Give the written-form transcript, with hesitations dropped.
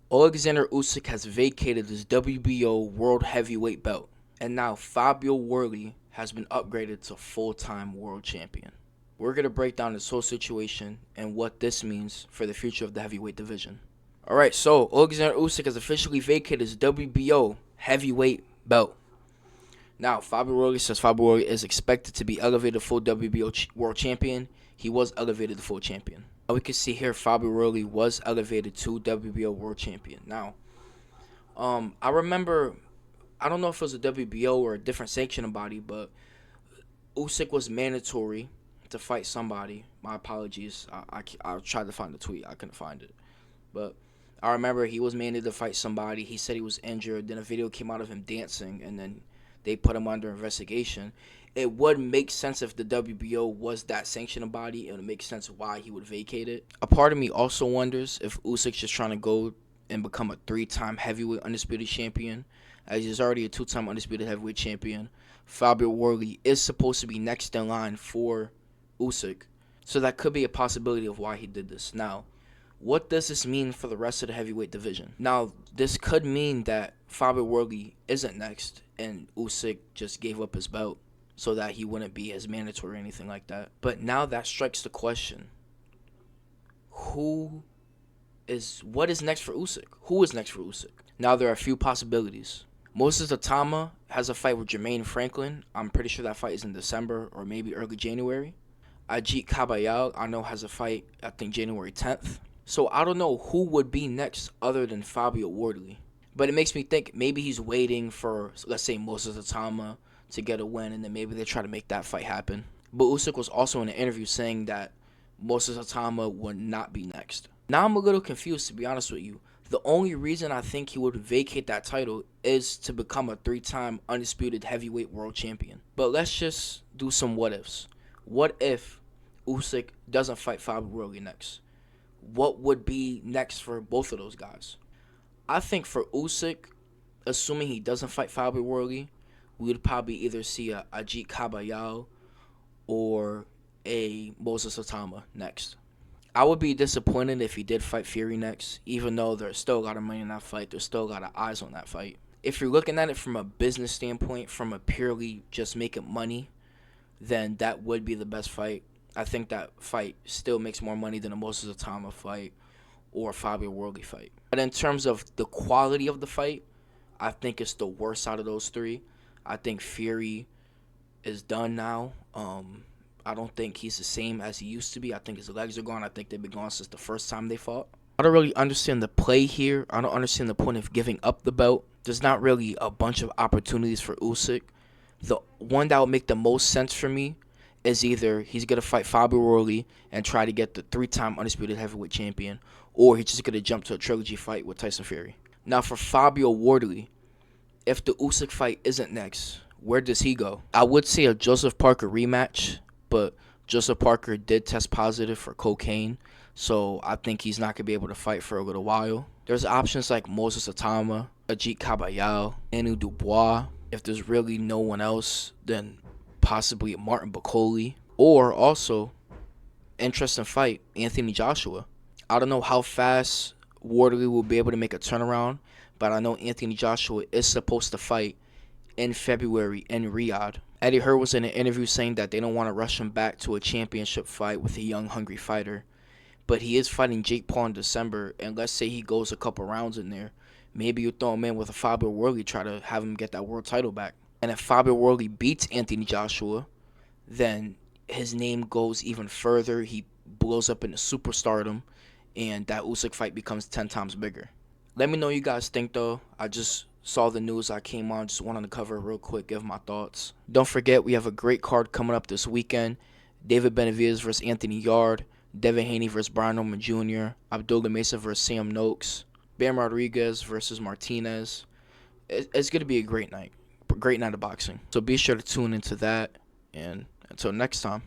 Oleksander Usyk has vacated his WBO World Heavyweight belt, and now Fabio Worley has been upgraded to full-time world champion. We're going to break down this whole situation and what this means for the future of the heavyweight division. Alright, so Oleksander Usyk has officially vacated his WBO heavyweight belt. Now, Fabio Worley says Fabio Worley is expected to be elevated full WBO world champion. He was elevated to full champion. Now we can see here Fabio Worley was elevated to WBO world champion. Now, I remember, I don't know if it was a WBO or a different sanctioning body, but Usyk was mandatory to fight somebody. My apologies. I tried to find the tweet. I couldn't find it. But I remember he was mandated to fight somebody. He said he was injured. Then a video came out of him dancing, and then they put him under investigation. It would make sense if the WBO was that sanctioning body. It would make sense why he would vacate it. A part of me also wonders if Usyk's just trying to go and become a 3-time heavyweight undisputed champion, as he's already a 2-time undisputed heavyweight champion. Fabio Worley is supposed to be next in line for Usyk, so that could be a possibility of why he did this. Now, what does this mean for the rest of the heavyweight division? Now, this could mean that Fabio Worley isn't next, and Usyk just gave up his belt so that he wouldn't be as mandatory or anything like that. But now that strikes the question: what is next for Usyk? Who is next for Usyk? Now there are a few possibilities. Moses Atama has a fight with Jermaine Franklin. I'm pretty sure that fight is in December or maybe early January. Ajit Kabayal, I know, has a fight, I think, January 10th. So I don't know who would be next other than Fabio Worley. But it makes me think maybe he's waiting for, let's say, Moses Atama to get a win, and then maybe they try to make that fight happen. But Usyk was also in an interview saying that Moses Atama would not be next. Now I'm a little confused, to be honest with you. The only reason I think he would vacate that title is to become a 3-time undisputed heavyweight world champion. But let's just do some what ifs. What if Usyk doesn't fight Fabio Worley next? What would be next for both of those guys? I think for Usyk, assuming he doesn't fight Fabio Worley, we would probably either see a Ajit Kabayal or a Moses Atama next. I would be disappointed if he did fight Fury next, even though there's still a lot of money in that fight. There's still a lot of eyes on that fight. If you're looking at it from a business standpoint, from a purely just making money, then that would be the best fight. I think that fight still makes more money than a Moses Atama fight or a Fabio Worley fight. But in terms of the quality of the fight, I think it's the worst out of those three. I think Fury is done now. I don't think he's the same as he used to be. I think his legs are gone. I think they've been gone since the first time they fought. I don't really understand the play here. I don't understand the point of giving up the belt. There's not really a bunch of opportunities for Usyk. The one that would make the most sense for me is either he's going to fight Fabio Worley and try to get the 3-time undisputed heavyweight champion, or he's just going to jump to a trilogy fight with Tyson Fury. Now, for Fabio Worley, if the Usyk fight isn't next, where does he go? I would say a Joseph Parker rematch, but Joseph Parker did test positive for cocaine, so I think he's not going to be able to fight for a little while. There's options like Moses Atama, Ajit Kabayal, Anu Dubois. If there's really no one else, then possibly Martin Bakole, or also, interesting fight, Anthony Joshua. I don't know how fast Worley will be able to make a turnaround, but I know Anthony Joshua is supposed to fight in February in Riyadh. Eddie Hearn was in an interview saying that they don't want to rush him back to a championship fight with a young, hungry fighter. But he is fighting Jake Paul in December, and let's say he goes a couple rounds in there. Maybe you throw him in with a Fabio Worley, try to have him get that world title back. And if Fabio Worley beats Anthony Joshua, then his name goes even further. He blows up into superstardom, and that Usyk fight becomes 10 times bigger. Let me know what you guys think, though. I just saw the news. I came on, just wanted to cover it real quick, give my thoughts. Don't forget, we have a great card coming up this weekend. David Benavidez versus Anthony Yarde, Devin Haney versus Brian Norman Jr., Abdullah Mesa versus Sam Noakes, Bam Rodriguez versus Martinez. It's going to be a great night of boxing. So be sure to tune into that, and until next time.